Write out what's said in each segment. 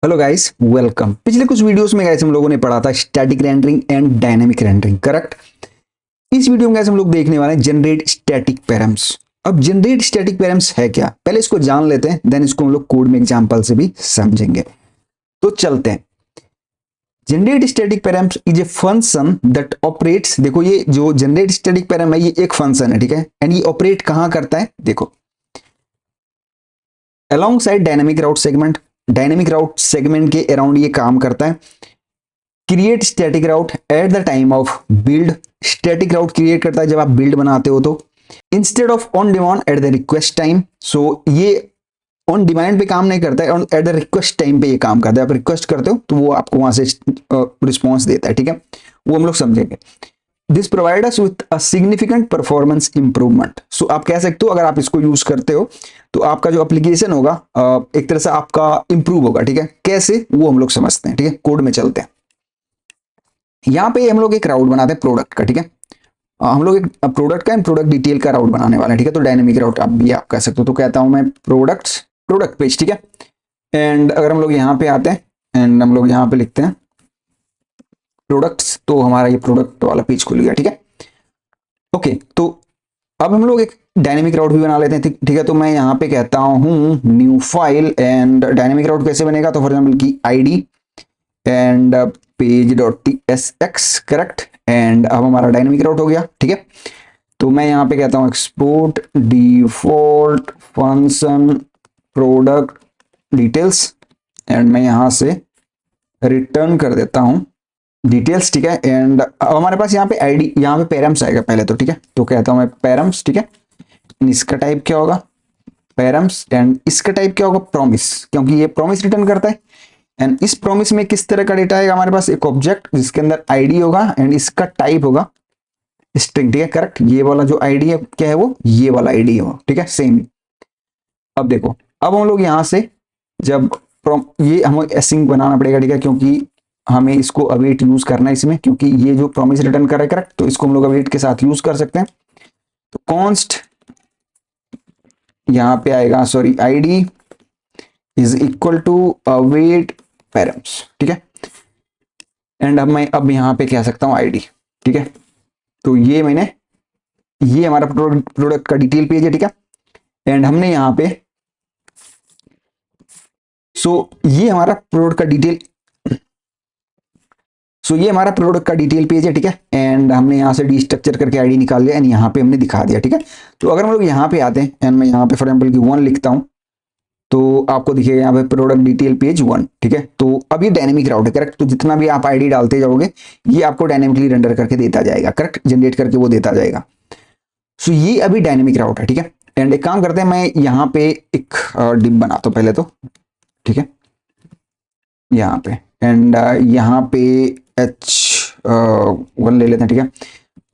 Hello guys, welcome. पिछले कुछ videos में गाइस हम लोगों ने पढ़ा था static rendering and dynamic rendering, correct. इस वीडियो में गाइस हम लोग देखने वाले हैं जनरेट स्टैटिक पैरम्स। अब जनरेट स्टैटिक पैरम्स है क्या, पहले इसको जान लेते हैं, देन इसको हम लोग कोड में एग्जांपल से भी समझेंगे। तो चलते हैं। Generate static params is a function that operates. देखो, ये जो जनरेट स्टैटिक पैरम है ये एक फंक्शन है, ठीक है। एंड ये ऑपरेट कहां करता है, देखो, alongside dynamic route segment. Dynamic route segment के अराउंड ये काम करता है। Create static route at the time of build. Static route create करता है जब आप बिल्ड बनाते हो तो। Instead of on demand at the request time. So ये ऑन डिमांड पे काम नहीं करता है, एट द रिक्वेस्ट टाइम पे ये काम करता है। आप रिक्वेस्ट करते हो तो वो आपको वहां से रिस्पॉन्स देता है, ठीक है। वो हम लोग समझेंगे। This provide us with a significant performance improvement. So आप कह सकते हो, अगर आप इसको यूज करते हो तो आपका जो एप्लीकेशन होगा एक तरह से आपका इंप्रूव होगा, ठीक है। कैसे, वो हम लोग समझते हैं, ठीक है। कोड में चलते हैं। यहाँ पे हम लोग एक राउट बनाते हैं प्रोडक्ट का, ठीक है। हम लोग एक प्रोडक्ट का एंड प्रोडक्ट डिटेल का राउट बनाने वाले हैं, ठीक है। तो डायनेमिक राउट आप कह सकते हो। तो कहता हूं मैं प्रोडक्ट पेज, ठीक है। एंड अगर हम लोग यहाँ पे आते हैं एंड हम लोग यहाँ पे लिखते हैं प्रोडक्ट्स, तो हमारा ये प्रोडक्ट वाला पेज खुल गया, ठीक है। ओके, तो अब हम लोग एक डायनेमिक राउट भी बना लेते हैं, ठीक है। तो मैं यहाँ पे कहता हूँ न्यू फाइल। एंड डायनेमिक राउट कैसे बनेगा, तो फॉर एग्जाम्पल की ID and page dot T S x, correct. And अब हमारा डायनेमिक राउट हो गया, ठीक है। तो मैं यहाँ पे कहता हूँ export default function product details. And मैं यहाँ से रिटर्न कर देता हूँ डिटेल्स, ठीक है। एंड अब हमारे पास यहाँ पे आईडी, यहाँ पे पैरम्स आएगा पहले तो, ठीक है। तो कहता हूँ मैं पैरम्स, ठीक है। इसका टाइप क्या होगा, पैरम्स। एंड इसका टाइप क्या होगा, प्रॉमिस, क्योंकि ये प्रॉमिस रिटर्न करता है। एंड इस प्रॉमिस में किस तरह का डेटा आएगा, हमारे पास एक ऑब्जेक्ट जिसके अंदर आईडी होगा एंड इसका टाइप होगा स्ट्रिंग, ठीक है, करेक्ट। ये वाला जो आईडी है क्या है, वो ये वाला आईडी है वो, ठीक है, सेम। अब देखो, अब हम लोग यहाँ से जब ये हमें एसिंक बनाना पड़ेगा, ठीक है, क्योंकि हमें इसको अवेट यूज करना है इसमें, क्योंकि ये जो प्रॉमिस रिटर्न कर रहा है, करेक्ट। तो इसको हम लोग अवेट के साथ यूज कर सकते हैं। तो कॉन्स्ट यहाँ पे आएगा, sorry, ID is equal to await params, ठीक है। एंड अब मैं यहाँ पे कह सकता हूँ आईडी, ठीक है। तो ये ये हमारा प्रोडक्ट का डिटेल पेज है, ठीक है। एंड हमने यहाँ पे ये हमारा प्रोडक्ट का डिटेल, ये हमारा प्रोडक्ट का डिटेल पेज है, ठीक है। एंड हमने यहाँ से डीस्ट्रक्चर करके आईडी निकाल लिया एंड यहाँ पे हमने दिखा दिया, ठीक है। तो अगर हम लोग यहाँ पे आते हैं एंड मैं यहाँ पे फॉर एग्जाम्पल की 1 लिखता हूँ, तो आपको दिखेगा यहाँ पे प्रोडक्ट डिटेल पेज 1, ठीक है। तो अब ये डायनेमिक राउट है, करेक्ट। तो जितना भी आप आईडी डालते जाओगे ये आपको डायनेमिकली रेंडर करके देता जाएगा, करेक्ट, जनरेट करके वो देता जाएगा। सो ये अभी डायनेमिक राउट है, ठीक है। एंड एक काम करते हैं, मैं यहाँ पे एक डिप बनाता हूँ पहले तो, ठीक है, यहाँ पे। एंड यहाँ पे H1 ले लेते हैं, ठीक है।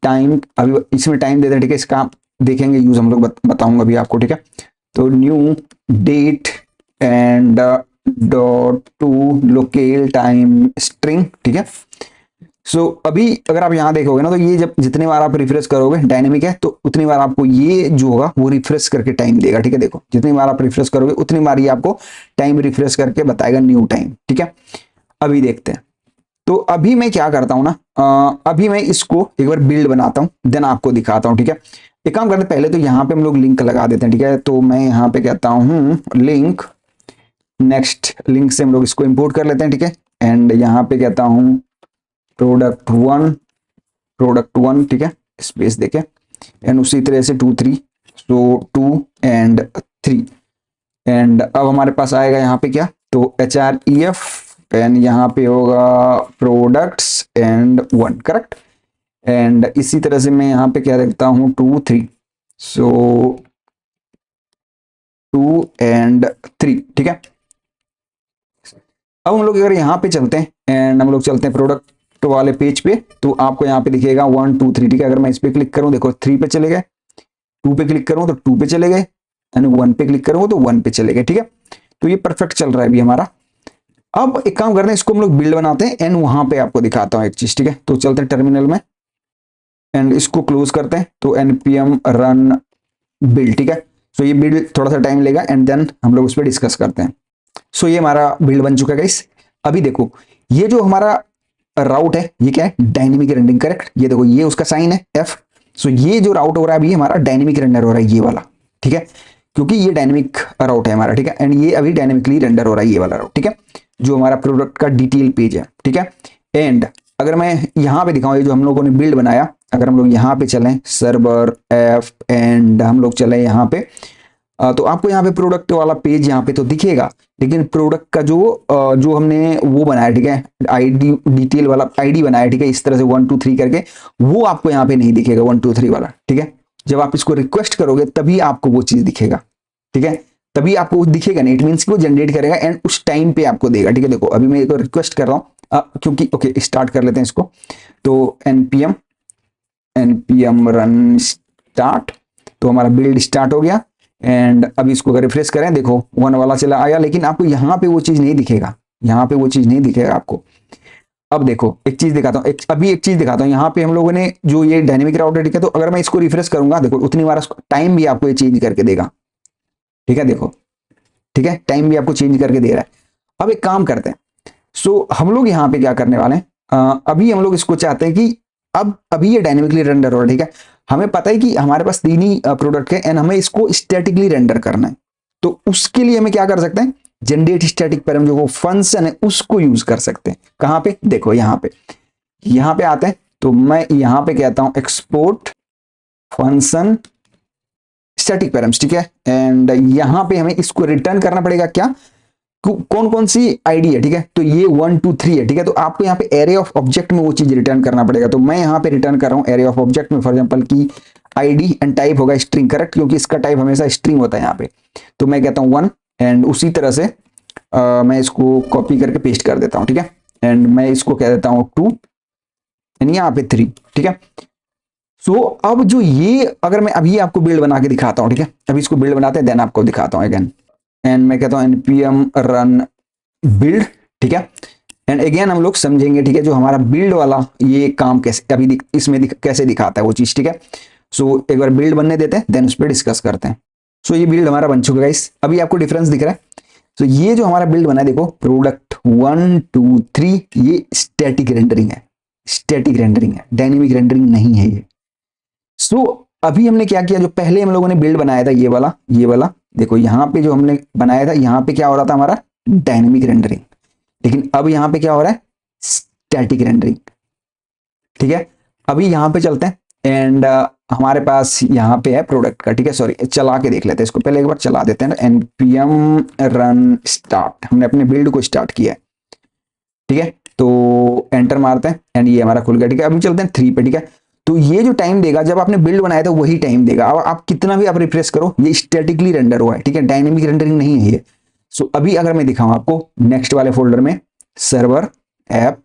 टाइम अभी इसमें टाइम देते हैं, ठीक है। इसका देखेंगे यूज, हम लोग बताऊंगा अभी आपको, ठीक है। तो new date and dot to locale time string, ठीक है। अभी अगर आप यहाँ देखोगे ना, तो ये जब जितने बार आप रिफ्रेश करोगे, डायनेमिक है तो उतनी बार आपको ये जो होगा वो रिफ्रेश करके टाइम देगा, ठीक है। देखो, जितनी बार आप रिफ्रेश करोगे उतनी बार ये आपको टाइम रिफ्रेश करके बताएगा, न्यू टाइम, ठीक है। अभी देखते हैं। तो अभी मैं क्या करता हूँ ना, अभी मैं इसको एक बार बिल्ड बनाता हूँ, देन आपको दिखाता हूँ, ठीक है। एक काम करते हैं, पहले तो यहाँ पे हम लोग लिंक लगा देते हैं, ठीक है। तो मैं यहाँ पे कहता हूँ लिंक, नेक्स्ट लिंक से हम लोग इसको इंपोर्ट कर लेते हैं, ठीक है। एंड यहाँ पे कहता हूँ प्रोडक्ट वन, ठीक है, स्पेस देके। एंड उसी तरह से 2 3, सो 2 एंड 3। एंड अब हमारे पास आएगा यहाँ पे क्या, तो href एंड यहाँ पे होगा प्रोडक्ट्स एंड 1, करेक्ट। एंड इसी तरह से मैं यहाँ पे क्या देखता हूँ 2 3, सो 2 एंड 3, ठीक है। अब हम लोग अगर यहाँ पे चलते हैं एंड हम लोग चलते हैं प्रोडक्ट वाले पेज पे, तो आपको यहाँ पे दिखेगा 1 2 3, ठीक है। अगर मैं इस पे क्लिक करूँ, देखो 3 पे चले गए, 2 पे क्लिक करूँ तो 2 पे चले गए, एंड 1 पे क्लिक करूँ तो 1 पे चले गए, ठीक है। तो ये परफेक्ट चल रहा है अभी हमारा। अब एक काम करते हैं, इसको हम लोग बिल्ड बनाते हैं एंड वहां पे आपको दिखाता हूँ एक चीज, ठीक है। तो चलते हैं टर्मिनल में एंड इसको क्लोज करते हैं। तो npm रन बिल्ड, ठीक है। ये बिल्ड थोड़ा सा टाइम लेगा एंड देन हम लोग उस पर डिस्कस करते हैं। सो ये हमारा बिल्ड बन चुका है गाइस। अभी देखो ये जो हमारा राउट है ये क्या है, डायनेमिक रेंडरिंग, करेक्ट। ये देखो ये उसका साइन है एफ। सो ये जो राउट हो रहा है अभी हमारा डायनेमिक रेंडर हो रहा है ये वाला, ठीक है, क्योंकि ये डायनेमिक राउट है हमारा, ठीक है। एंड ये अभी डायनेमिकली रेंडर हो रहा है ये वाला राउट, ठीक है, जो हमारा प्रोडक्ट का डिटेल पेज है, ठीक है। एंड अगर मैं यहाँ पे दिखाऊं ये जो हम लोगों ने बिल्ड बनाया, अगर हम लोग यहाँ पे चलें सर्वर एफ एंड हम लोग चले यहाँ पे तो आपको यहाँ पे प्रोडक्ट वाला पेज यहाँ पे तो दिखेगा, लेकिन प्रोडक्ट का जो हमने वो बनाया, ठीक है, आईडी डिटेल वाला आईडी बनाया, ठीक है, इस तरह से 1 2 3 करके, वो आपको यहाँ पे नहीं दिखेगा 1 2 3 वाला, ठीक है। जब आप इसको रिक्वेस्ट करोगे तभी आपको वो चीज दिखेगा, ठीक है, तभी आपको दिखेगा नहीं, इट मीन्स कि वो जनरेट करेगा एंड उस टाइम पे आपको देगा, ठीक है। देखो अभी मैं तो रिक्वेस्ट कर रहा हूँ क्योंकि ओके स्टार्ट कर लेते हैं इसको। तो npm रन स्टार्ट, तो हमारा बिल्ड स्टार्ट हो गया। एंड अभी इसको अगर रिफ्रेश करें देखो 1 वाला चला आया, लेकिन आपको यहाँ पे वो चीज नहीं दिखेगा, यहाँ पे वो चीज नहीं दिखेगा आपको। अब देखो एक चीज दिखाता हूँ, अभी एक चीज दिखाता हूँ, यहाँ पे हम लोगों ने जो ये डायनेमिक राउटर, ठीक है, तो अगर मैं इसको रिफ्रेश करूंगा देखो उतनी बार टाइम भी आपको ये चेंज करके देगा, ठीक है, देखो, ठीक है, टाइम भी आपको चेंज करके दे रहा है। अब एक काम करते हैं, सो हम लोग यहाँ पे क्या करने वाले हैं, अभी हम लोग इसको चाहते हैं कि अब अभी ये डायनेमिकली रेंडर हो रहा है, ठीक है, हमें पता है कि हमारे पास 3 ही प्रोडक्ट है एंड हमें इसको स्टैटिकली रेंडर करना है। तो उसके लिए हमें क्या कर सकते हैं, जनरेट स्टैटिक पैरामीटर जो वो फंक्शन है उसको यूज कर सकते हैं। कहां पे, देखो यहाँ पे आते हैं, तो मैं यहाँ पे कहता हूं एक्सपोर्ट फंक्शन स्टैटिक पैरामीटर्स, ठीक है। एंड यहाँ पे हमें इसको रिटर्न करना पड़ेगा क्या, कौन कौन सी आईडी है, ठीक है, तो ये 1 2 3 है, ठीक है। तो आपको यहाँ पे एरे ऑफ ऑब्जेक्ट में वो चीज रिटर्न करना पड़ेगा। तो मैं यहाँ पे रिटर्न कर रहा हूँ एरे ऑफ ऑब्जेक्ट में, फॉर एग्जांपल की आईडी एंड टाइप होगा स्ट्रिंग, करेक्ट, क्योंकि इसका टाइप हमेशा स्ट्रिंग होता है यहाँ पे। तो मैं कहता हूँ 1 एंड उसी तरह से मैं इसको कॉपी करके पेस्ट कर देता हूँ, ठीक है। एंड मैं इसको कह देता हूँ 2 एंड यहाँ पे 3, ठीक है। सो अब जो ये अगर मैं अभी आपको बिल्ड बना के दिखाता हूँ, ठीक है, अभी इसको बिल्ड बनाते हैं देन आपको दिखाता हूँ अगेन। एंड मैं कहता हूँ npm रन बिल्ड, ठीक है। एंड अगेन हम लोग समझेंगे, ठीक है, जो हमारा बिल्ड वाला ये काम कैसे अभी इसमें कैसे दिखाता है वो चीज, ठीक है। सो एक बार बिल्ड बनने देते हैं देन उस पर डिस्कस करते हैं। सो ये बिल्ड हमारा बन चुका है गाइस, अभी आपको डिफरेंस दिख रहा है। तो ये जो हमारा बिल्ड बना है देखो प्रोडक्ट 1 2 3 ये स्टैटिक रेंडरिंग है, स्टैटिक रेंडरिंग है, डायनेमिक रेंडरिंग नहीं है ये। सो अभी हमने क्या किया, जो पहले हम लोगों ने बिल्ड बनाया था ये वाला देखो यहाँ पे जो हमने बनाया था यहाँ पे क्या हो रहा था हमारा डायनेमिक रेंडरिंग, लेकिन अब यहाँ पे क्या हो रहा है स्टैटिक रेंडरिंग, ठीक है। अभी यहाँ पे चलते हैं एंड हमारे पास यहाँ पे है प्रोडक्ट का, ठीक है, सॉरी चला के देख लेते हैं इसको, पहले एक बार चला देते हैं ना। npm रन स्टार्ट, हमने अपने बिल्ड को स्टार्ट किया है, ठीक है, तो एंटर मारते हैं एंड ये हमारा खुल गया, ठीक है। अभी चलते हैं 3 पे, ठीक है। तो ये जो टाइम देगा जब आपने बिल्ड बनाया था वही टाइम देगा। अब आप कितना भी आप रिफ्रेश करो ये स्टैटिकली रेंडर हुआ है, ठीक है, डायनेमिक रेंडरिंग नहीं है ये। सो अभी अगर मैं दिखाऊं आपको नेक्स्ट वाले फोल्डर में सर्वर ऐप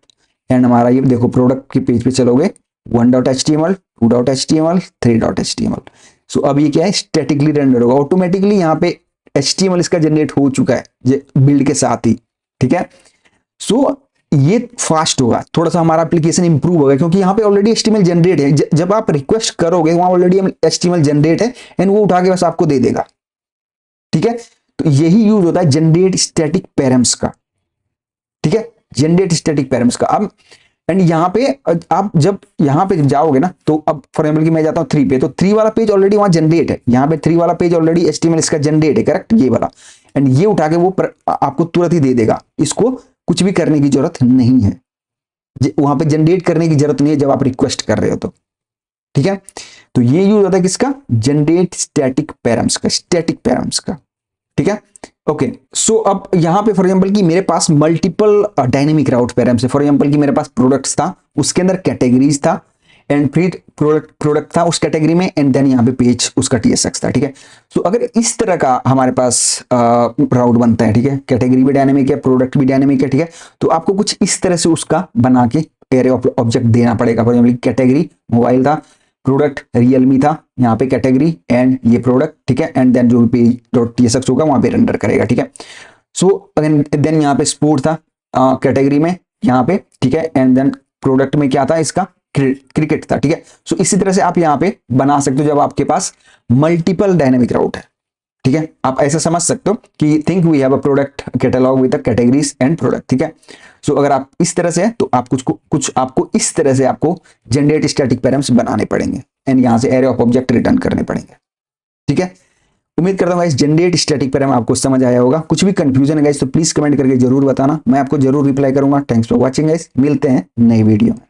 एंड हमारा ये देखो प्रोडक्ट के पेज पे चलोगे 1.html 2.html 3.html। सो अब ये क्या है स्टैटिकली रेंडर होगा ऑटोमेटिकली, यहाँ पे HTML इसका जनरेट हो चुका है बिल्ड के साथ ही, ठीक है। सो ये फास्ट होगा, थोड़ा सा हमारा एप्लीकेशन इंप्रूव होगा क्योंकि यहाँ पे ऑलरेडी HTML जनरेट है। जब आप रिक्वेस्ट करोगे वहां ऑलरेडी HTML जनरेट है एंड वो उठा के बस आपको दे देगा, ठीक है। तो यही यूज होता है जनरेट स्टैटिक पैरामीटर्स का, ठीक है, जनरेट स्टैटिक पैरामीटर्स का। अब एंड यहाँ पे आप जब यहाँ पे जाओगे ना, तो अब फॉर एग्जाम्पल की मैं जाता हूँ 3 पे, तो 3 वाला पेज ऑलरेडी वहां जनरेट है, यहाँ पे 3 वाला पेज ऑलरेडी HTML इसका जनरेट है, करेक्ट, ये वाला। एंड ये उठा के वो आपको तुरंत ही दे देगा, इसको कुछ भी करने की जरूरत नहीं है, वहां पे जनरेट करने की जरूरत नहीं है जब आप रिक्वेस्ट कर रहे हो तो, ठीक है। तो ये यूज होता है किसका, जनरेट स्टैटिक पैरामीटर्स का, स्टैटिक पैरामीटर्स का, ठीक है। ओके सो अब यहाँ पे फॉर एग्जांपल कि मेरे पास मल्टीपल डायनेमिक राउट पैरामीटर्स है, फॉर एग्जांपल कि मेरे पास प्रोडक्ट्स था, उसके अंदर कैटेगरीज था एंड फिर प्रोडक्ट था उस कैटेगरी में एंड देन यहाँ पे पेज उसका TSX था, ठीक है। सो अगर इस तरह का हमारे पास राउट बनता है, ठीक है, कैटेगरी भी डायनेमिक है प्रोडक्ट भी डायनेमिक है, ठीक है, तो आपको कुछ इस तरह से उसका बना के एरे ऑफ ऑब्जेक्ट देना पड़ेगा। फॉर एग्जांपल कैटेगरी मोबाइल था, प्रोडक्ट रियलमी था, यहाँ पे कैटेगरी एंड ये प्रोडक्ट, ठीक है, एंड देन जो भी पेज.tsx होगा वहां पे रेंडर करेगा, ठीक है। सो देन यहाँ पे स्पोर्ट था कैटेगरी में यहाँ पे, ठीक है, एंड देन प्रोडक्ट में क्या था इसका क्रिकेट था, ठीक है। सो इसी तरह से आप यहाँ पे बना सकते हो जब आपके पास मल्टीपल डायनेमिक राउट है, ठीक है, आप ऐसा समझ सकते हो कि think we have a product catalog with the categories and product. ठीक है, सो अगर आप इस तरह से है तो आप कुछ आपको इस तरह से आपको जनरेट स्टैटिक पैराम्स बनाने पड़ेंगे एंड यहां से एरे ऑफ ऑब्जेक्ट रिटर्न करने पड़ेंगे। ठीक है, उम्मीद करता हूं गाइस जनरेट स्टैटिक पैराम आपको समझ आया होगा। कुछ भी कंफ्यूजन है गाइस तो प्लीज कमेंट करके जरूर बताना, मैं आपको जरूर रिप्लाई करूंगा। थैंक्स फॉर वॉचिंग गाइस, मिलते हैं नई वीडियो में।